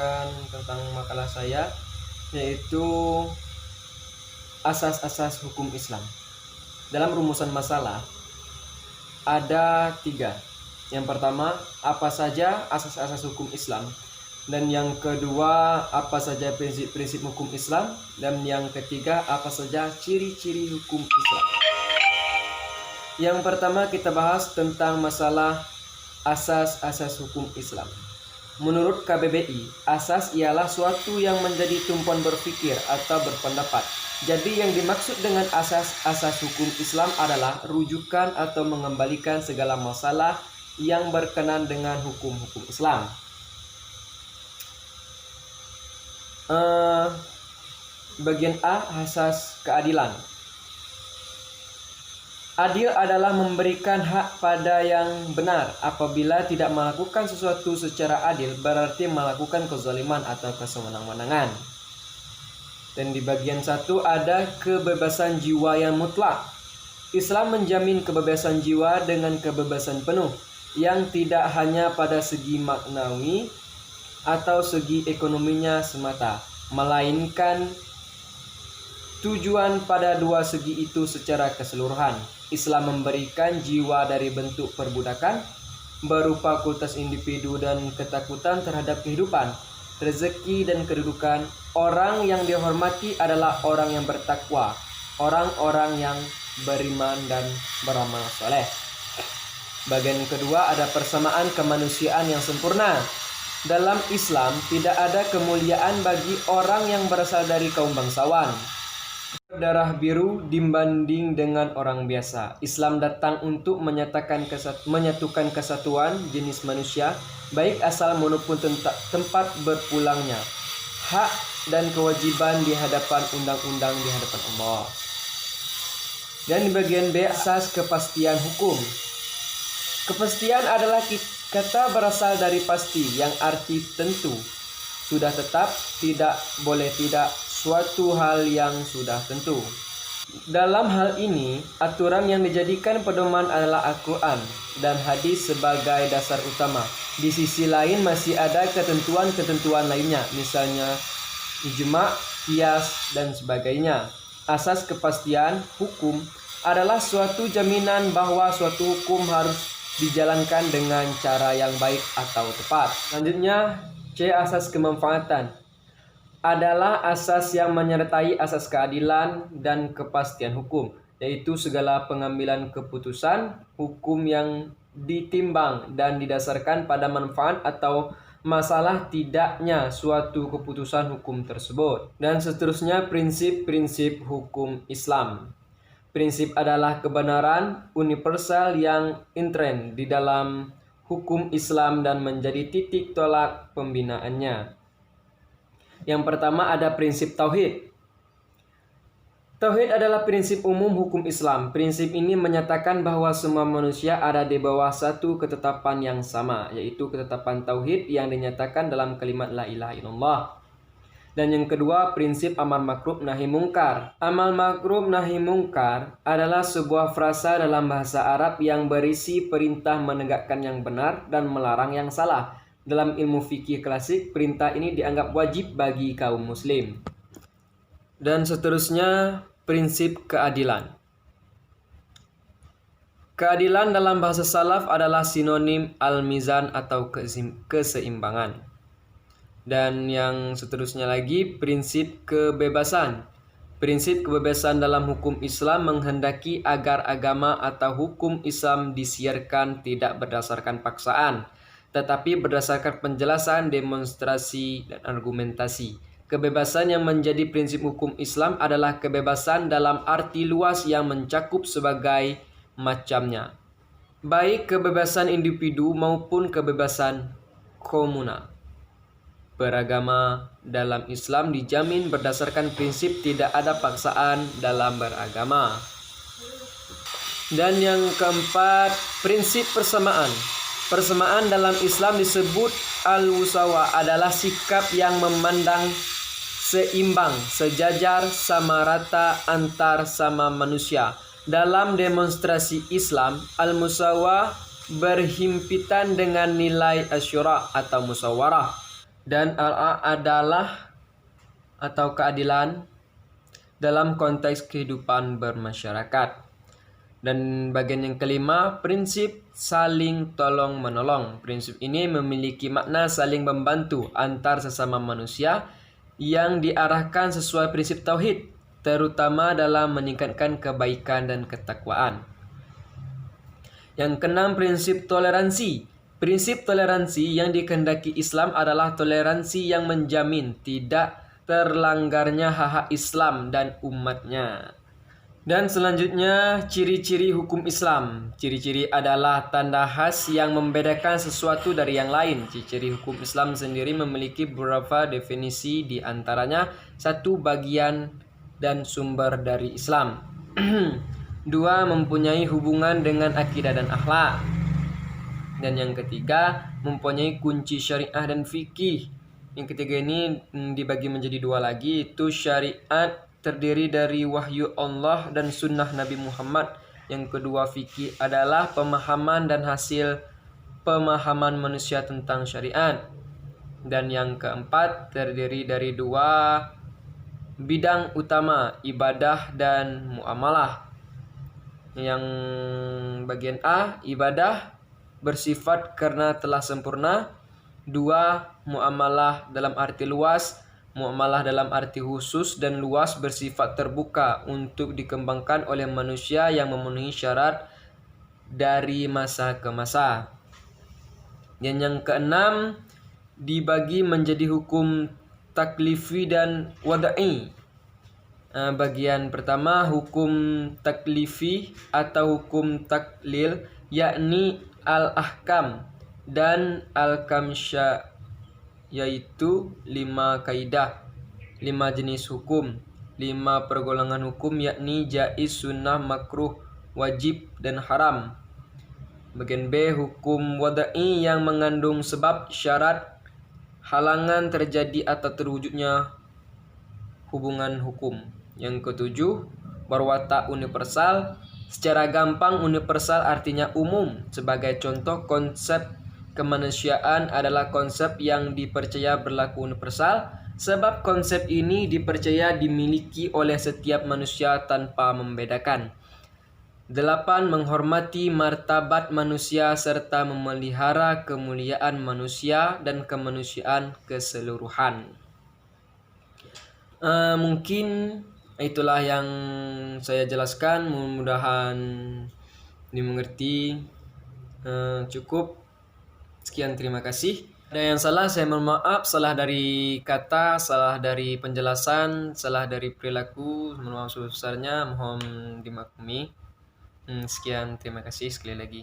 membacakan tentang makalah saya, yaitu asas-asas hukum Islam. Dalam rumusan masalah ada 3. Yang pertama, apa saja asas-asas hukum Islam. Dan yang kedua, apa saja prinsip-prinsip hukum Islam. Dan yang ketiga, apa saja ciri-ciri hukum Islam. Yang pertama kita bahas tentang masalah asas-asas hukum Islam. Menurut KBBI, asas ialah suatu yang menjadi tumpuan berpikir atau berpendapat. Jadi yang dimaksud dengan asas-asas hukum Islam adalah rujukan atau mengembalikan segala masalah yang berkenaan dengan hukum-hukum Islam. Bagian A, asas keadilan. Adil adalah memberikan hak pada yang benar. Apabila tidak melakukan sesuatu secara adil, berarti melakukan kezaliman atau kesewenang-wenangan. Dan di bagian 1 ada kebebasan jiwa yang mutlak. Islam menjamin kebebasan jiwa dengan kebebasan penuh, yang tidak hanya pada segi maknawi atau segi ekonominya semata, melainkan tujuan pada dua segi itu secara keseluruhan. Islam memberikan jiwa dari bentuk perbudakan berupa kualitas individu dan ketakutan terhadap kehidupan, rezeki dan kedudukan. Orang yang dihormati adalah orang yang bertakwa, orang-orang yang beriman dan beramal soleh. Bagian kedua ada persamaan kemanusiaan yang sempurna. Dalam Islam tidak ada kemuliaan bagi orang yang berasal dari kaum bangsawan, darah biru dibanding dengan orang biasa. Islam datang untuk menyatukan kesatuan jenis manusia, baik asal maupun tempat berpulangnya, hak dan kewajiban di hadapan undang-undang di hadapan Allah. Dan di bagian B, asas kepastian hukum. Kepastian adalah kata berasal dari pasti, yang arti tentu, sudah tetap, tidak, boleh tidak, suatu hal yang sudah tentu. Dalam hal ini, aturan yang dijadikan pedoman adalah Al-Quran dan hadis sebagai dasar utama. Di sisi lain masih ada ketentuan-ketentuan lainnya, misalnya ijma, qiyas, dan sebagainya. Asas kepastian hukum adalah suatu jaminan bahwa suatu hukum harus dijalankan dengan cara yang baik atau tepat. Selanjutnya, C, asas kemanfaatan adalah asas yang menyertai asas keadilan dan kepastian hukum, yaitu segala pengambilan keputusan hukum yang ditimbang dan didasarkan pada manfaat atau masalah tidaknya suatu keputusan hukum tersebut. Dan seterusnya, prinsip-prinsip hukum Islam. Prinsip adalah kebenaran universal yang intern di dalam hukum Islam dan menjadi titik tolak pembinaannya. Yang pertama ada prinsip tauhid. Tauhid adalah prinsip umum hukum Islam. Prinsip ini menyatakan bahwa semua manusia ada di bawah satu ketetapan yang sama, yaitu ketetapan tauhid yang dinyatakan dalam kalimat la ilaha illallah. Dan yang kedua, prinsip amar ma'ruf nahi mungkar. Amar ma'ruf nahi mungkar adalah sebuah frasa dalam bahasa Arab yang berisi perintah menegakkan yang benar dan melarang yang salah. Dalam ilmu fikih klasik, perintah ini dianggap wajib bagi kaum muslim. Dan seterusnya, prinsip keadilan. Keadilan dalam bahasa salaf adalah sinonim al-mizan atau keseimbangan. Dan yang seterusnya lagi, prinsip kebebasan. Prinsip kebebasan dalam hukum Islam menghendaki agar agama atau hukum Islam disiarkan tidak berdasarkan paksaan, tetapi berdasarkan penjelasan, demonstrasi, dan argumentasi. Kebebasan yang menjadi prinsip hukum Islam adalah kebebasan dalam arti luas yang mencakup sebagai macamnya, baik kebebasan individu maupun kebebasan komunal. Beragama dalam Islam dijamin berdasarkan prinsip tidak ada paksaan dalam beragama. Dan yang keempat, prinsip persamaan. Persamaan dalam Islam disebut al-musawa, adalah sikap yang memandang seimbang, sejajar, sama rata antar sama manusia. Dalam demonstrasi Islam, al-musawa berhimpitan dengan nilai asyura atau musyawarah. Dan adalah atau keadilan dalam konteks kehidupan bermasyarakat. Dan bagian yang kelima, prinsip saling tolong-menolong. Prinsip ini memiliki makna saling membantu antar sesama manusia yang diarahkan sesuai prinsip tauhid, terutama dalam meningkatkan kebaikan dan ketakwaan. Yang keenam, prinsip toleransi. Prinsip toleransi yang dikehendaki Islam adalah toleransi yang menjamin tidak terlanggarnya hak-hak Islam dan umatnya. Dan selanjutnya, ciri-ciri hukum Islam. Ciri-ciri adalah tanda khas yang membedakan sesuatu dari yang lain. Ciri-ciri hukum Islam sendiri memiliki beberapa definisi, di antaranya satu, bagian dan sumber dari Islam. Dua, mempunyai hubungan dengan akidah dan akhlak. Dan yang ketiga, mempunyai kunci syariah dan fikih. Yang ketiga ini dibagi menjadi dua lagi, itu syariat terdiri dari wahyu Allah dan sunnah Nabi Muhammad. Yang kedua, fikih adalah pemahaman dan hasil pemahaman manusia tentang syariat. Dan yang keempat, terdiri dari dua bidang utama, ibadah dan muamalah. Yang bagian A, ibadah bersifat karena telah sempurna. Dua, muamalah dalam arti luas. Muamalah dalam arti khusus dan luas bersifat terbuka untuk dikembangkan oleh manusia yang memenuhi syarat dari masa ke masa. Dan yang keenam, dibagi menjadi hukum taklifi dan wada'i. Bagian pertama, hukum taklifi atau hukum taklil, yakni al-ahkam dan al-kamsya, yaitu 5 kaidah, 5 jenis hukum, 5 pergolongan hukum, yakni jaiz, sunnah, makruh, wajib, dan haram. Bagian B, hukum wada'i yang mengandung sebab, syarat, halangan terjadi atau terwujudnya hubungan hukum. Yang ketujuh, berwatak universal. Secara gampang, universal artinya umum. Sebagai contoh, konsep kemanusiaan adalah konsep yang dipercaya berlaku universal, sebab konsep ini dipercaya dimiliki oleh setiap manusia tanpa membedakan. 8. Menghormati martabat manusia serta memelihara kemuliaan manusia dan kemanusiaan keseluruhan. Mungkin itulah yang saya jelaskan, mudah-mudahan dimengerti. Cukup. Sekian, terima kasih. Ada yang salah, saya mohon maaf. Salah dari kata, salah dari penjelasan, salah dari perilaku, mohon maaf sebesarnya, mohon dimaklumi. Sekian, terima kasih sekali lagi.